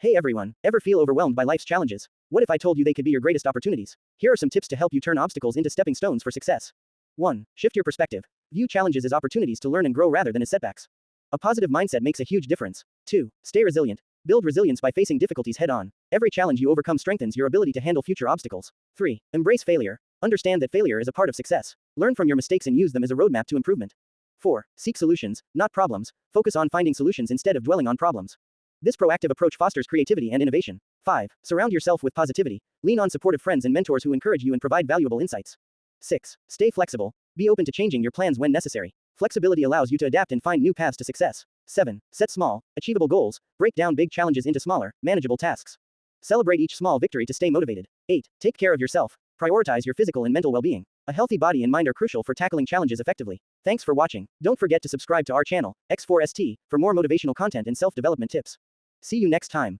Hey everyone, ever feel overwhelmed by life's challenges? What if I told you they could be your greatest opportunities? Here are some tips to help you turn obstacles into stepping stones for success. 1. Shift your perspective. View challenges as opportunities to learn and grow rather than as setbacks. A positive mindset makes a huge difference. 2. Stay resilient. Build resilience by facing difficulties head on. Every challenge you overcome strengthens your ability to handle future obstacles. 3. Embrace failure. Understand that failure is a part of success. Learn from your mistakes and use them as a roadmap to improvement. 4. Seek solutions, not problems. Focus on finding solutions instead of dwelling on problems. This proactive approach fosters creativity and innovation. 5. Surround yourself with positivity. Lean on supportive friends and mentors who encourage you and provide valuable insights. 6. Stay flexible. Be open to changing your plans when necessary. Flexibility allows you to adapt and find new paths to success. 7. Set small, achievable goals. Break down big challenges into smaller, manageable tasks. Celebrate each small victory to stay motivated. 8. Take care of yourself. Prioritize your physical and mental well-being. A healthy body and mind are crucial for tackling challenges effectively. Thanks for watching. Don't forget to subscribe to our channel, X4ST, for more motivational content and self-development tips. See you next time.